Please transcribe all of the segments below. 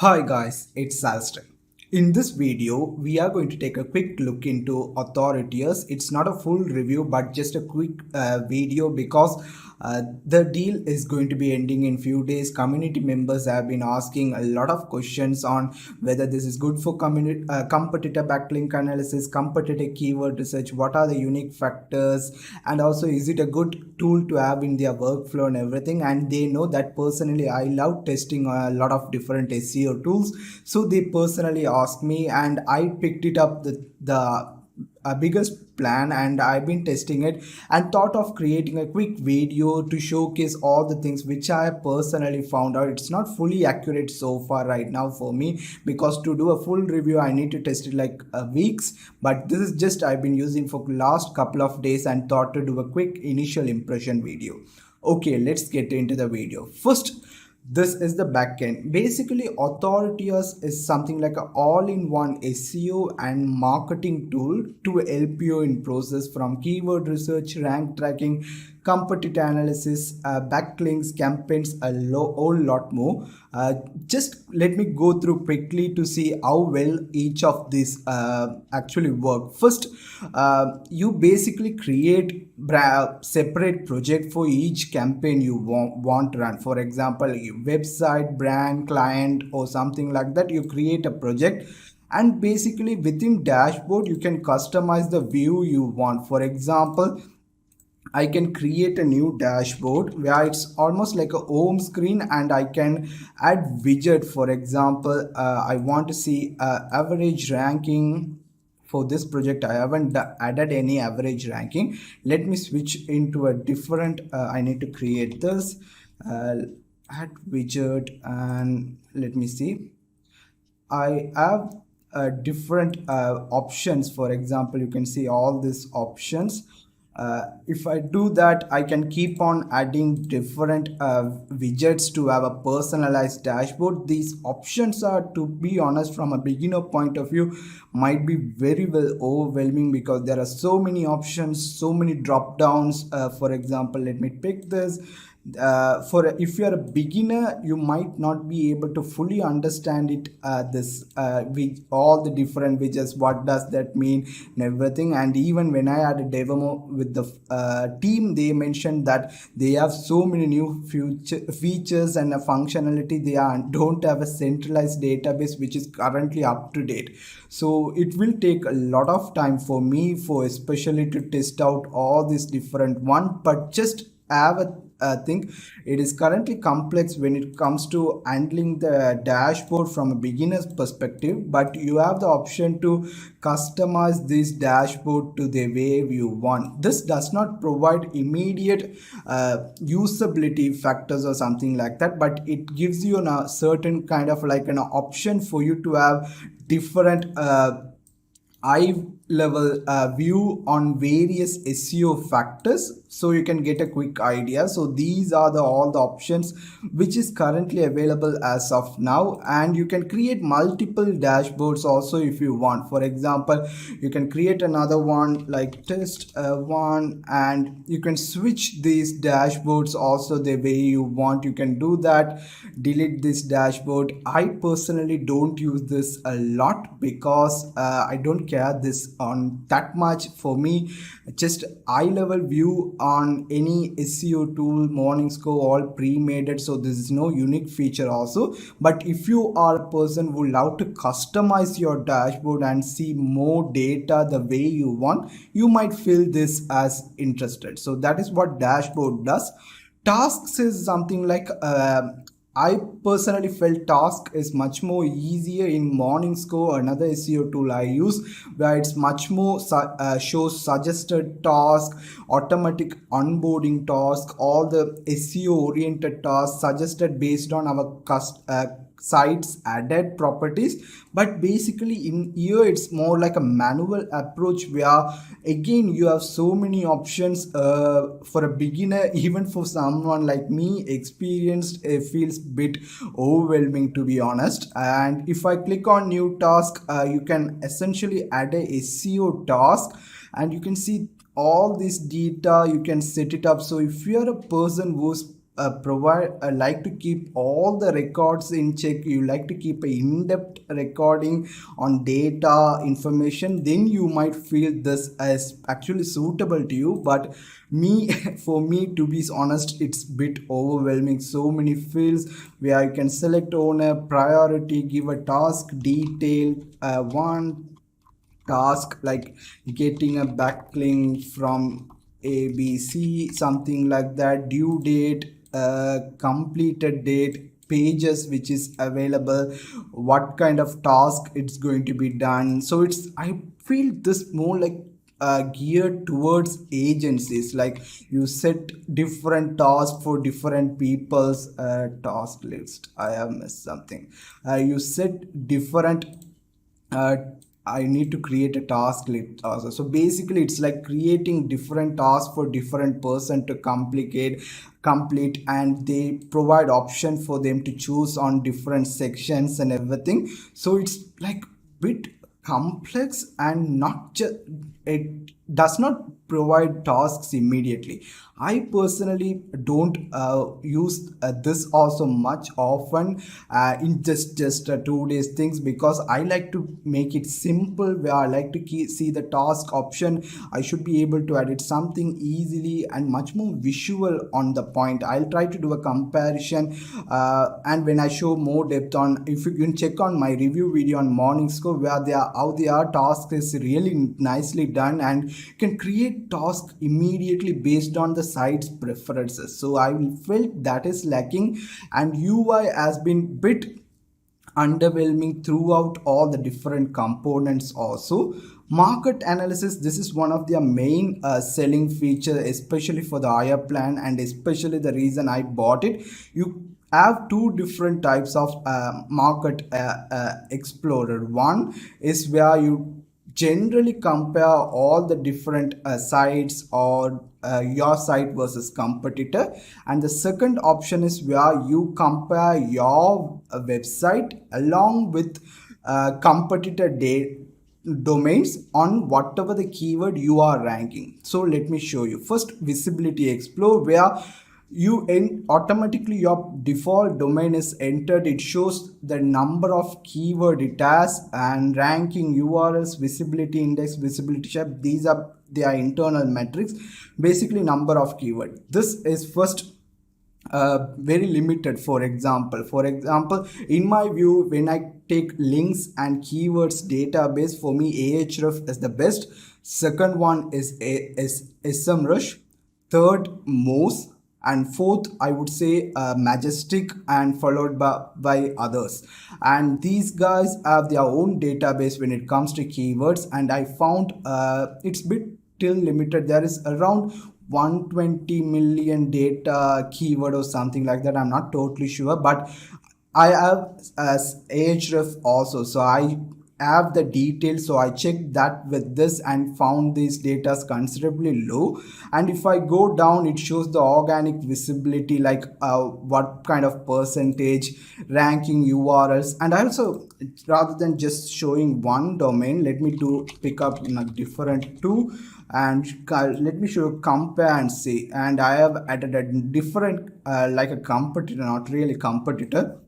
Hi guys, it's Alston. In this video, we are going to take a quick look into Authorities. It's not a full review, but just a quick video because the deal is going to be ending in few days. Community members have been asking a lot of questions on whether this is good for competitor backlink analysis, competitor keyword research, what are the unique factors, and also is it a good tool to have in their workflow and everything. And they know that personally I love testing a lot of different SEO tools, so they personally asked me and I picked it up the biggest plan, and I've been testing it and thought of creating a quick video to showcase all the things which I personally found out. It's not fully accurate so far right now for me, because to do a full review I need to test it like weeks, but this is just I've been using for last couple of days and thought to do a quick initial impression video. Okay, let's get into the video. First, this is the backend. Basically, Authorities is something like an all-in-one SEO and marketing tool to help you in process from keyword research, rank tracking, competitor analysis, backlinks, campaigns, whole lot more. Just let me go through quickly to see how well each of these actually work. First, you basically create separate project for each campaign you want to run. For example, website, brand, client, or something like that. You create a project, and basically within dashboard you can customize the view you want. For example, I can create a new dashboard where it's almost like a home screen, and I can add widget. For example, I want to see average ranking. For this project I haven't added any average ranking. Let me switch into a different I need to create this add widget, and let me see. I have different options. For example, you can see all these options. If I do that, I can keep on adding different widgets to have a personalized dashboard. These options are, to be honest, from a beginner point of view, might be very well overwhelming because there are so many options, so many drop downs. For example, let me pick this. For if you are a beginner, you might not be able to fully understand it, this with all the different widgets, what does that mean and everything. And even when I had a demo with the team, they mentioned that they have so many new features and a functionality. They don't have a centralized database which is currently up to date, so it will take a lot of time for me, for especially to test out all these different one. But just have a think it is currently complex when it comes to handling the dashboard from a beginner's perspective, but you have the option to customize this dashboard to the way you want. This does not provide immediate usability factors or something like that, but it gives you a certain kind of like an option for you to have different eye level view on various SEO factors, so you can get a quick idea. So these are all the options which is currently available as of now, and you can create multiple dashboards also if you want. For example, you can create another one like test one, and you can switch these dashboards also the way you want. You can do that, delete this dashboard. I personally don't use this a lot because I don't care this on that much. For me, just eye level view on any SEO tool, Morningscore, all pre-made, so this is no unique feature also. But if you are a person who love to customize your dashboard and see more data the way you want, you might feel this as interested. So that is what dashboard does. Tasks is something like I personally felt task is much more easier in Morningscore, another SEO tool I use, where it's much more shows suggested task, automatic onboarding task, all the SEO oriented tasks suggested based on our sites added properties. But basically in here it's more like a manual approach, where again you have so many options. For a beginner, even for someone like me experienced, it feels bit overwhelming, to be honest. And if I click on new task, you can essentially add a SEO task, and you can see all this data. You can set it up. So if you are a person who's provide like to keep all the records in check, you like to keep a in-depth recording on data information, then you might feel this as actually suitable to you. But me for me, to be honest, it's bit overwhelming. So many fields where you can select owner, priority, give a task detail, one task like getting a backlink from ABC, something like that, due date, completed date, pages which is available, what kind of task it's going to be done. So it's, I feel this more like geared towards agencies, like you set different tasks for different people's task list. I have missed something. You set different uh, I need to create a task list also. So basically, it's like creating different tasks for different person to complete, and they provide option for them to choose on different sections and everything. So it's like bit complex, and not just, it does not provide tasks immediately. I personally don't use this also much often in just 2 days things, because I like to make it simple, where I like to see the task option. I should be able to edit something easily and much more visual on the point. I'll try to do a comparison, and when I show more depth on, if you can check on my review video on Morning Score, where they are, how they are task is really nicely done, and you can create task immediately based on the site's preferences. So I felt that is lacking, and UI has been bit underwhelming throughout all the different components also. Market analysis, this is one of their main selling feature, especially for the higher plan, and especially the reason I bought it. You have two different types of market explorer. One is where you generally compare all the different sites, or your site versus competitor, and the second option is where you compare your website along with competitor domains on whatever the keyword you are ranking. So let me show you. First, visibility explore, where you automatically your default domain is entered. It shows the number of keyword it has, and ranking, URLs, visibility index, visibility share. These are their internal metrics, basically number of keyword. This is first very limited. For example, in my view, when I take links and keywords database, for me Ahref is the best. Second one is SEMrush. Third, Moz. And fourth, I would say Majestic, and followed by others. And these guys have their own database when it comes to keywords, and I found it's bit till limited. There is around 120 million data keyword or something like that. I'm not totally sure, but I have as Ahref also, so I have the details. So I checked that with this and found these data considerably low. And if I go down, it shows the organic visibility, like what kind of percentage, ranking, URLs. And also, rather than just showing one domain, let me pick up in a different two, and let me show you compare and see. And I have added a different like a competitor, not really competitor.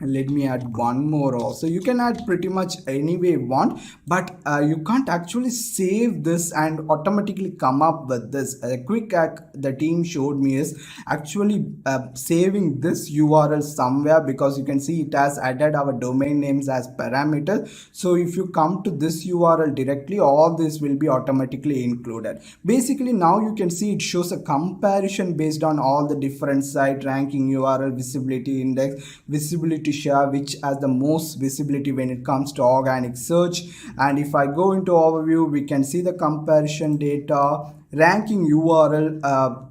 And let me add one more also. You can add pretty much any way you want, but you can't actually save this and automatically come up with this. A quick hack the team showed me is actually saving this URL somewhere, because you can see it has added our domain names as parameter. So if you come to this URL directly, all this will be automatically included. Basically, now you can see it shows a comparison based on all the different site, ranking, URL, visibility index, visibility share, which has the most visibility when it comes to organic search. And if I go into overview, we can see the comparison data, ranking URL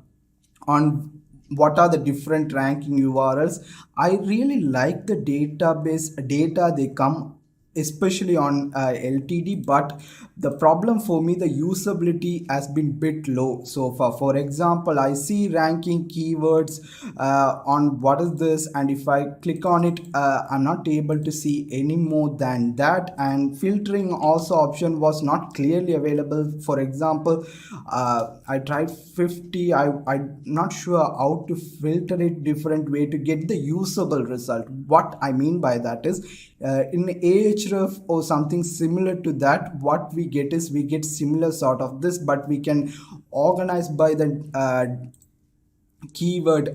on what are the different ranking URLs. I really like the database data they come especially on LTD, but the problem for me, the usability has been bit low so far. For example, I see ranking keywords on what is this, and if I click on it, I'm not able to see any more than that. And filtering also option was not clearly available. For example, I tried 50. I'm not sure how to filter it different way to get the usable result. What I mean by that is, in Ahref or something similar to that, what we get is we get similar sort of this, but we can organize by the keyword,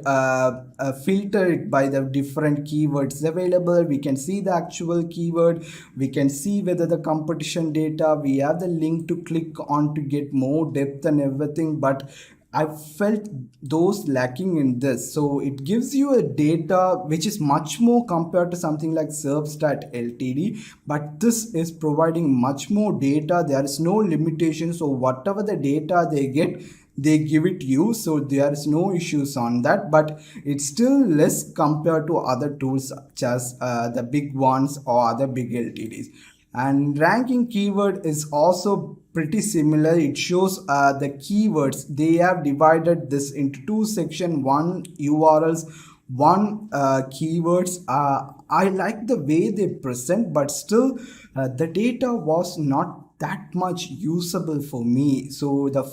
filter it by the different keywords available. We can see the actual keyword, we can see whether the competition data, we have the link to click on to get more depth and everything, but I felt those lacking in this. So it gives you a data which is much more compared to something like SERPstat LTD, but this is providing much more data. There is no limitation, so whatever the data they get, they give it you, so there is no issues on that. But it's still less compared to other tools such as the big ones or other big LTDs. And ranking keyword is also pretty similar. It shows the keywords. They have divided this into two sections, one URLs, one keywords. I like the way they present, but still the data was not that much usable for me. So the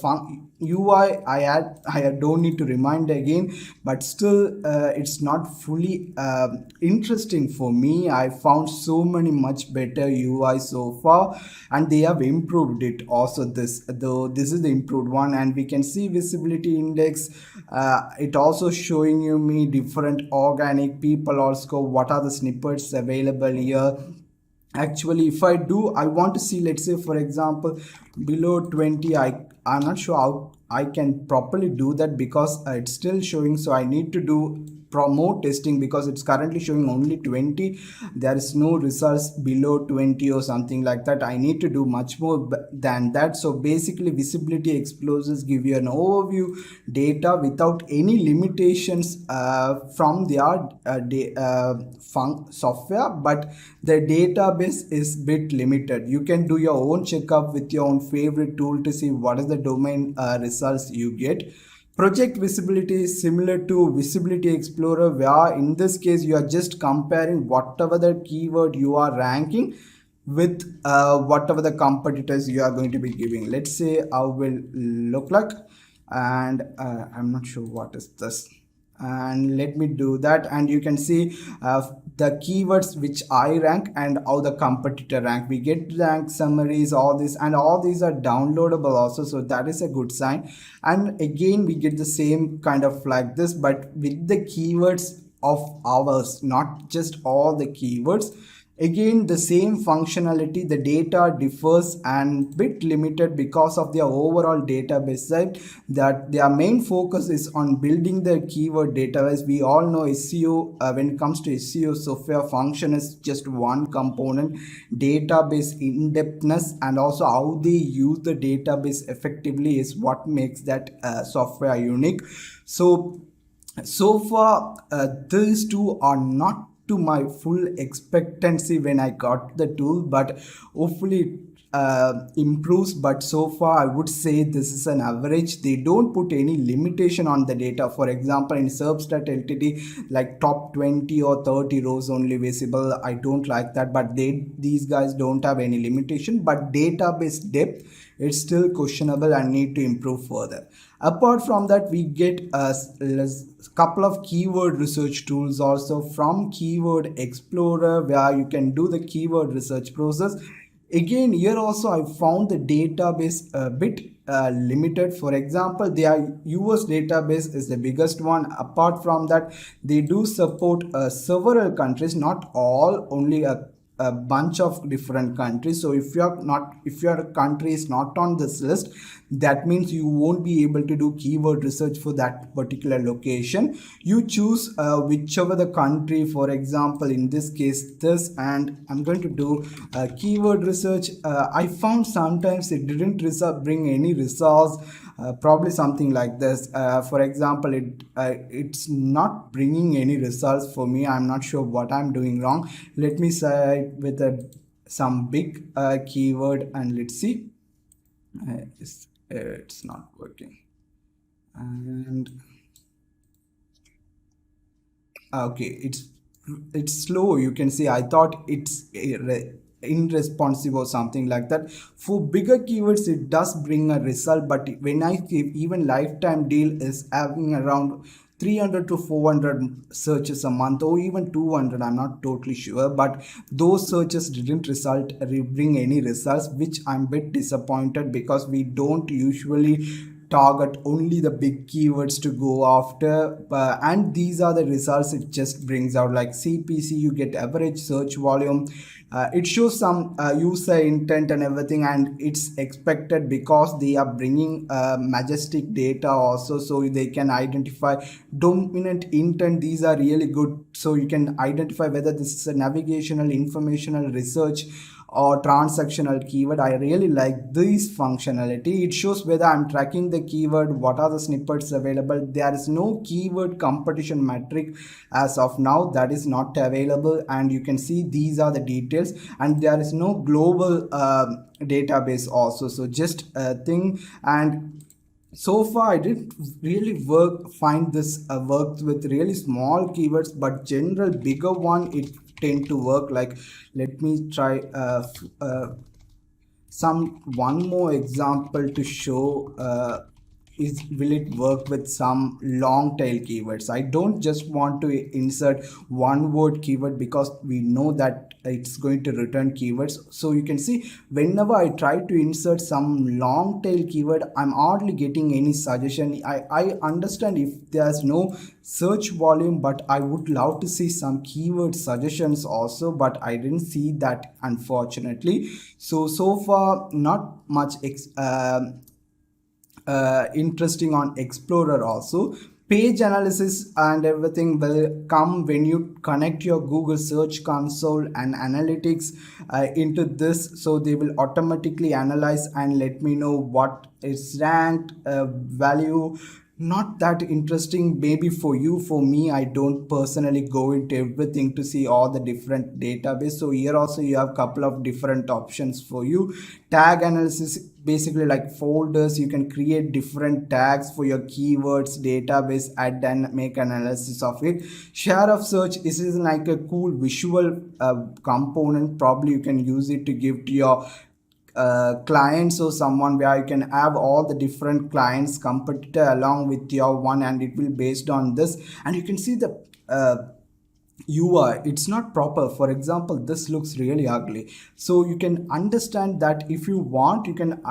UI I don't need to remind again, but still it's not fully interesting for me. I found so many much better UI so far, and they have improved it also. This though this is the improved one, and we can see visibility index. It also showing you me different organic people also, what are the snippets available here. Actually, if I want to see, let's say for example below 20, I'm not sure how I can properly do that, because it's still showing. So I need to do promote testing, because it's currently showing only 20. There is no results below 20 or something like that. I need to do much more than that. So basically visibility explorers give you an overview data without any limitations from their software, but the database is bit limited. You can do your own checkup with your own favorite tool to see what is the domain results you get. Project visibility is similar to Visibility Explorer, where in this case you are just comparing whatever the keyword you are ranking with whatever the competitors you are going to be giving. Let's say how will look like, and I'm not sure what is this, and let me do that, and you can see the keywords which I rank and how the competitor rank. We get rank summaries, all this, and all these are downloadable also, so that is a good sign. And again we get the same kind of like this, but with the keywords of ours, not just all the keywords. Again the same functionality, the data differs and bit limited because of their overall database side, that their main focus is on building the keyword database. We all know SEO, when it comes to SEO software, function is just one component. Database in-depthness and also how they use the database effectively is what makes that software unique. So far these two are not to my full expectancy when I got the tool, but hopefully improves. But so far I would say this is an average. They don't put any limitation on the data. For example, in SERPstat LTD, like top 20 or 30 rows only visible. I don't like that, but these guys don't have any limitation. But database depth, it's still questionable and need to improve further. Apart from that, we get a couple of keyword research tools also from Keyword Explorer, where you can do the keyword research process. Again, here also I found the database a bit limited. For example, their US database is the biggest one. Apart from that, they do support several countries, not all, only a bunch of different countries. So if your country is not on this list, that means you won't be able to do keyword research for that particular location. You choose whichever the country, for example in this case this, and I'm going to do keyword research. I found sometimes it didn't bring any results. Probably something like this. For example, it's not bringing any results for me. I'm not sure what I'm doing wrong. Let me say with a some big keyword, and let's see. It's not working. And okay, it's slow. You can see I thought it's irresponsive or something like that. For bigger keywords it does bring a result, but when I give, even lifetime deal is having around 300 to 400 searches a month, or even 200, I'm not totally sure, but those searches didn't bring any results, which I'm a bit disappointed, because we don't usually target only the big keywords to go after, and these are the results it just brings out. Like CPC, you get average search volume, it shows some user intent and everything, and it's expected because they are bringing majestic data also, so they can identify dominant intent. These are really good, so you can identify whether this is a navigational, informational, research or transactional keyword. I really like this functionality. It shows whether I'm tracking the keyword, what are the snippets available. There is no keyword competition metric as of now, that is not available, and you can see these are the details, and there is no global database also. So just a thing. And so far I didn't really find this works with really small keywords, but general bigger one it tend to work. Like, let me try some one more example to show is will it work with some long tail keywords. I don't just want to insert one word keyword, because we know that it's going to return keywords. So you can see whenever I try to insert some long tail keyword, I'm hardly getting any suggestion. I understand if there's no search volume, but I would love to see some keyword suggestions also, but I didn't see that, unfortunately. So far not much interesting on Explorer also. Page analysis and everything will come when you connect your Google Search Console and analytics into this, so they will automatically analyze and let me know what is ranked value. Not that interesting maybe for you. For me, I don't personally go into everything to see all the different database. So here also you have couple of different options for you. Tag analysis, basically like folders, you can create different tags for your keywords database, add and make analysis of it. Share of search, this is like a cool visual component. Probably you can use it to give to your clients or someone, where you can have all the different clients competitor along with your one, and it will based on this. And you can see the UI, it's not proper. For example, this looks really ugly, so you can understand that if you want, you can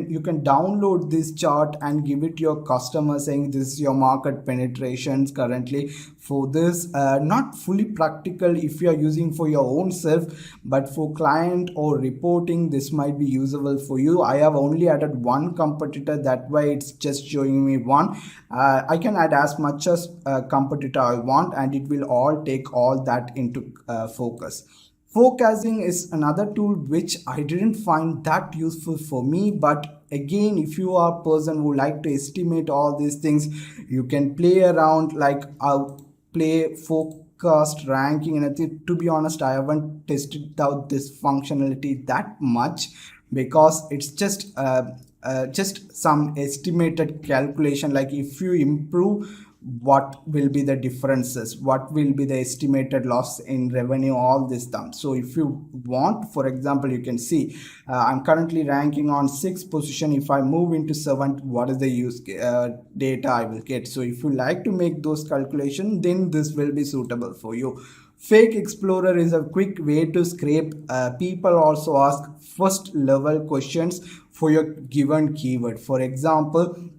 you can download this chart and give it to your customer, saying this is your market penetrations currently for this. Not fully practical if you are using for your own self, but for client or reporting this might be usable for you. I have only added one competitor, that way it's just showing me one. I can add as much as competitor I want, and it will all take all that into focus. Forecasting is another tool which I didn't find that useful for me, but again, if you are a person who like to estimate all these things, you can play around. Like I'll play forecast ranking, and I think, to be honest, I haven't tested out this functionality that much, because it's just some estimated calculation. Like if you improve, what will be the differences, what will be the estimated loss in revenue, all this stuff. So if you want, for example, you can see I'm currently ranking on 6th position. If I move into 7th, what is the use data I will get. So if you like to make those calculations, then this will be suitable for you. Fake Explorer is a quick way to scrape. People also ask first level questions for your given keyword. For example,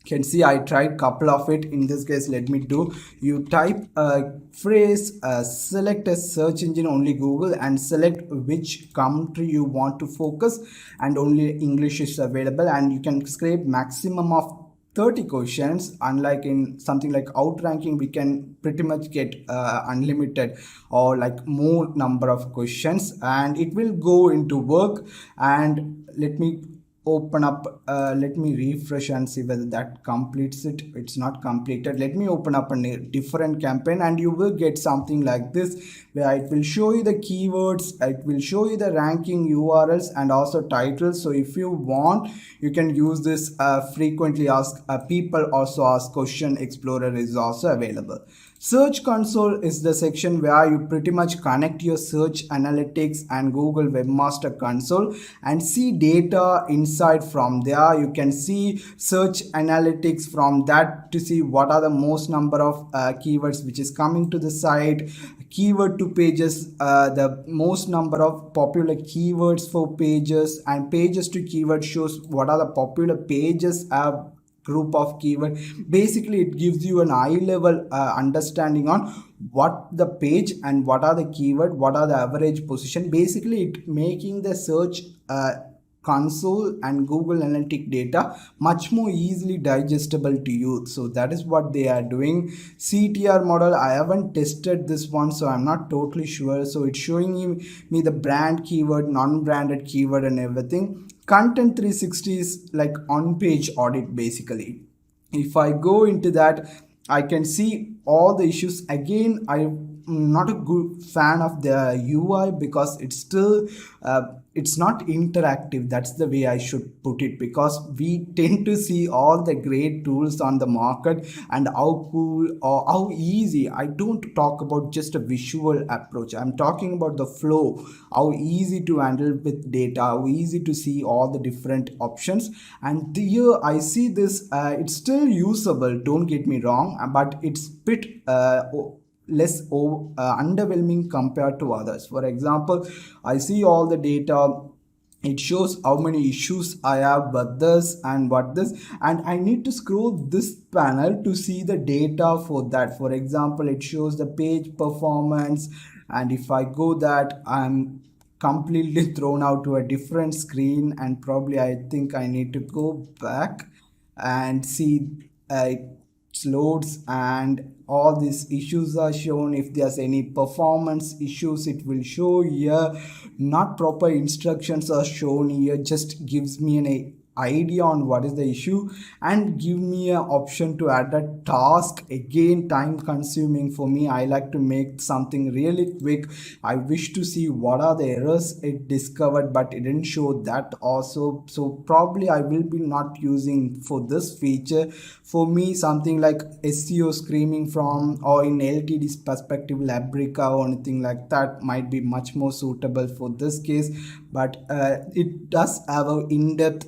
can see I tried couple of it. In this case, let me do, you type a phrase, select a search engine, only Google, and select which country you want to focus, and only English is available, and you can scrape maximum of 30 questions. Unlike in something like Outranking, we can pretty much get unlimited or like more number of questions, and it will go into work. And let me open up, let me refresh and see whether that completes it. It's not completed. Let me open up a different campaign and you will get something like this, where it will show you the keywords, it will show you the ranking URLs and also titles. So if you want, you can use this. Frequently asked people also ask question explorer is also available. Search console is the section where you pretty much connect your search analytics and Google Webmaster Console and see data inside from there. You can see search analytics from that to see what are the most number of keywords which is coming to the site, keyword to pages, the most number of popular keywords for pages, and pages to keyword shows what are the popular pages have group of keyword. Basically it gives you an eye level understanding on what the page and what are the keyword, what are the average position. Basically it making the search console and Google Analytic data much more easily digestible to you. So that is what they are doing. CTR model, I haven't tested this one, so I'm not totally sure. So it's showing me the brand keyword, non-branded keyword and everything. Content 360 is like on page audit. Basically if I go into that, I can see all the issues. Again, I'm not a good fan of the UI because it's still it's not interactive. That's the way I should put it, because we tend to see all the great tools on the market and how cool or how easy. I don't talk about just a visual approach, I'm talking about the flow, how easy to handle with data, how easy to see all the different options. And here I see this, it's still usable, don't get me wrong, but it's bit less underwhelming compared to others. For example, I see all the data, it shows how many issues I have with this and what this, and I need to scroll this panel to see the data for that. For example, it shows the page performance, and if I go that, I'm completely thrown out to a different screen, and probably I think I need to go back and see it loads and all these issues are shown. If there's any performance issues, it will show here. Not proper instructions are shown here, just gives me an idea on what is the issue and give me an option to add a task. Again, time consuming for me. I like to make something really quick. I wish to see what are the errors it discovered, but it didn't show that also. So probably I will be not using for this feature. For me, something like SEO screaming from, or in LTD's perspective, Labrica or anything like that might be much more suitable for this case. But it does have an in-depth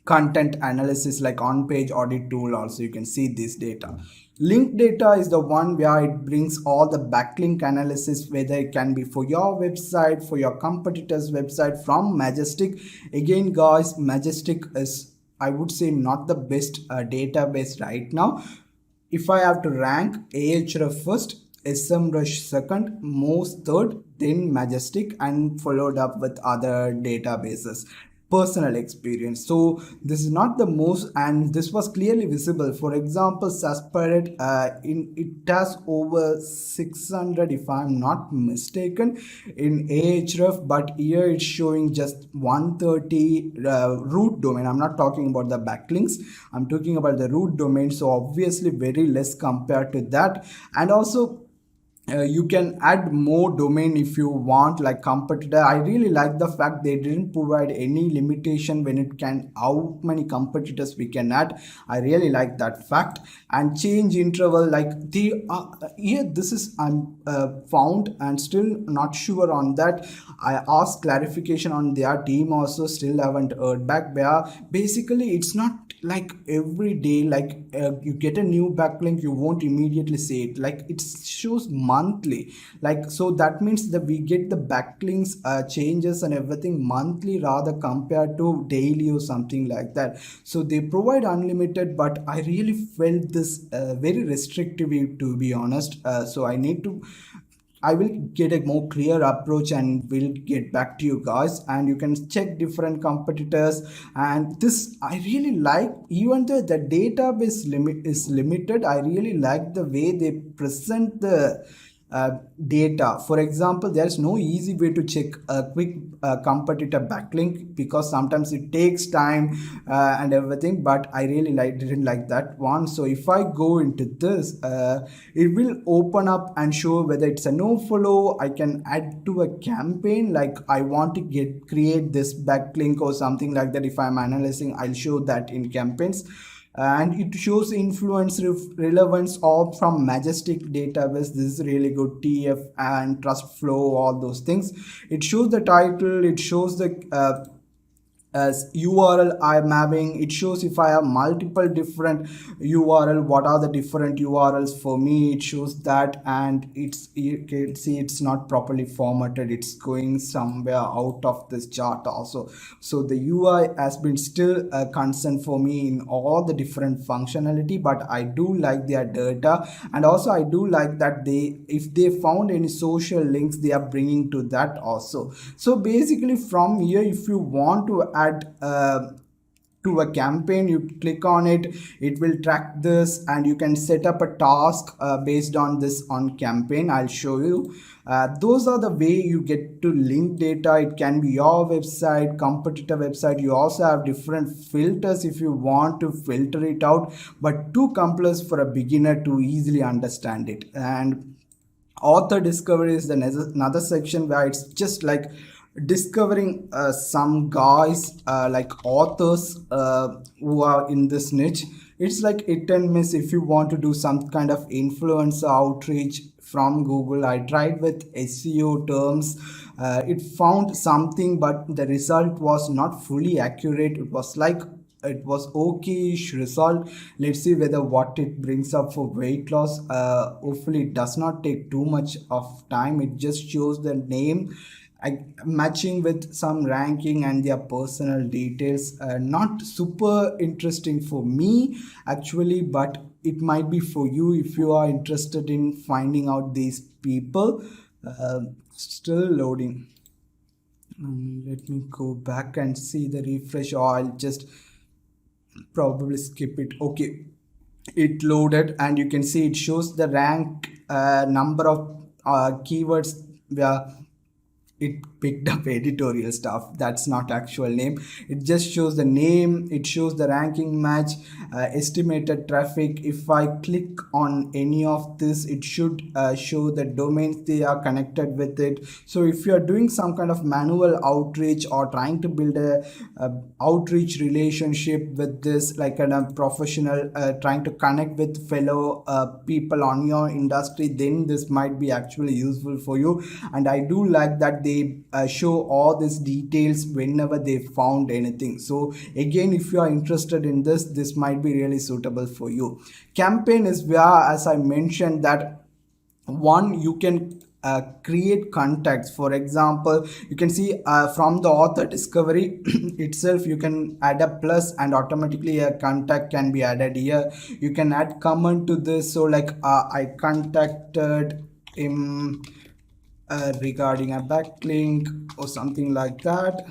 content analysis like on-page audit tool. Also you can see this data. Link data is the one where it brings all the backlink analysis, whether it can be for your website, for your competitor's website from Majestic. Again guys, Majestic is, I would say, not the best database right now. If I have to rank, Ahref first, SEMrush second, Moz third, then Majestic, and followed up with other databases. Personal experience. So this is not the most, and this was clearly visible. For example, Saspirate, it has over 600 if I'm not mistaken in Ahref, but here it's showing just 130 root domain. I'm not talking about the backlinks, I'm talking about the root domain. So obviously very less compared to that. And also you can add more domain if you want, like competitor. I really like the fact they didn't provide any limitation when it can how many competitors we can add. I really like that fact. And change interval, like the here this is I'm found and still not sure on that. I asked clarification on their team also, still haven't heard back. Where basically it's not like every day, like you get a new backlink, you won't immediately see it, like it shows monthly. Like, so that means that we get the backlinks changes and everything monthly rather compared to daily or something like that. So they provide unlimited, but I really felt this very restrictive, to be honest. So I will get a more clear approach and will get back to you guys, and you can check different competitors. And this I really like, even though the database limit is limited, I really like the way they present the data. For example, there's no easy way to check a quick competitor backlink because sometimes it takes time and everything, but I really didn't like that one. So if I go into this, it will open up and show whether it's a no follow. I can add to a campaign, like I want to create this backlink or something like that. If I'm analyzing, I'll show that in campaigns. And it shows influence relevance all from Majestic database. This is really good. TF and trust flow, all those things. It shows the title, it shows the as URL I'm having. It shows if I have multiple different URL, what are the different URLs for me. It shows that, and you can see it's not properly formatted, it's going somewhere out of this chart also. So the UI has been still a concern for me in all the different functionality, but I do like their data. And also I do like that if they found any social links, they are bringing to that also. So basically from here, if you want to add to a campaign, you click on it, it will track this, and you can set up a task based on this on campaign. I'll show you. Those are the way you get to link data. It can be your website, competitor website. You also have different filters if you want to filter it out, but too complex for a beginner to easily understand it. And author discovery is another section where it's just like discovering some guys like authors who are in this niche. It's like hit and miss if you want to do some kind of influencer outreach from Google. I tried with SEO terms. It found something, but the result was not fully accurate. It was okay-ish result. Let's see whether what it brings up for weight loss. Hopefully it does not take too much of time. It just shows the name matching with some ranking and their personal details. Not super interesting for me actually, but it might be for you if you are interested in finding out these people. Still loading. Let me go back and see the refresh, or I'll just probably skip it. Okay, it loaded, and you can see it shows the rank number of keywords where it picked up editorial stuff. That's not actual name. It just shows the name. It shows the ranking match, estimated traffic. If I click on any of this, it should show the domains they are connected with it. So if you are doing some kind of manual outreach or trying to build a outreach relationship with this, like a professional trying to connect with fellow people on your industry, then this might be actually useful for you. And I do like that they show all these details whenever they found anything. So again, if you are interested in this might be really suitable for you. Campaign is where, as I mentioned, that one, you can create contacts. For example, you can see from the author discovery itself, you can add a plus and automatically a contact can be added here. You can add comment to this. So like I contacted him regarding a backlink or something like that,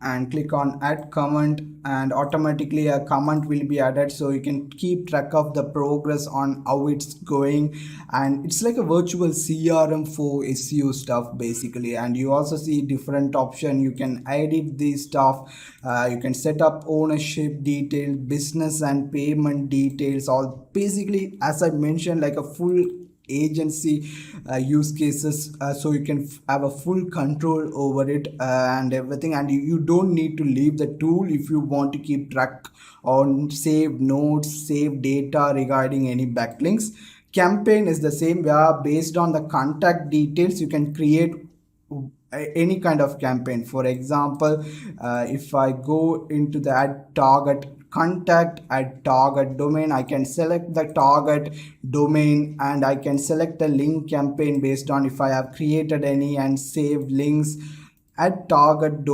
and click on add comment, and automatically a comment will be added, so you can keep track of the progress on how it's going. And it's like a virtual CRM for SEO stuff basically. And you also see different option. You can edit this stuff, you can set up ownership details, business and payment details, all basically, as I mentioned, like a full agency use cases. So you can have a full control over it and everything, and you don't need to leave the tool if you want to keep track on save notes, save data regarding any backlinks. Campaign is the same, where based on the contact details you can create any kind of campaign. For example, if I go into the add target contact at target domain, I can select the target domain and I can select a link campaign based on if I have created any and saved links. At target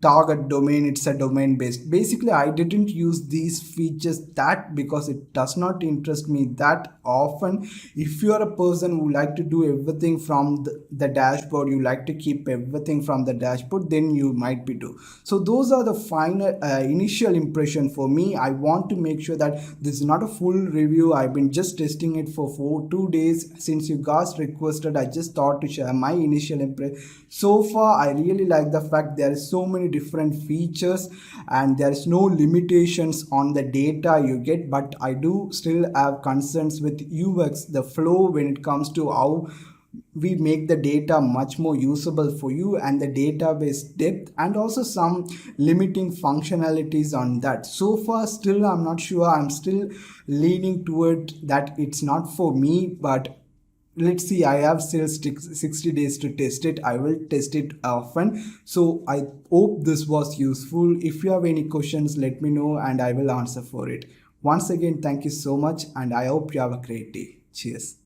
target domain, it's a domain based. Basically I didn't use these features that because it does not interest me that often. If you are a person who like to do everything from the dashboard, you like to keep everything from the dashboard, then you might be do. So those are the final initial impression for me. I want to make sure that this is not a full review. I've been just testing it for 2 days. Since you guys requested, I just thought to share my initial impression. So far I really like the fact there is so many different features and there is no limitations on the data you get, but I do still have concerns with UX, the flow when it comes to how we make the data much more usable for you and the database depth, and also some limiting functionalities on that. So far still I'm not sure, I'm still leaning toward that it's not for me, but let's see. I have still 60 days to test it. I will test it often. So I hope this was useful. If you have any questions, let me know and I will answer for it. Once again, thank you so much and I hope you have a great day. Cheers.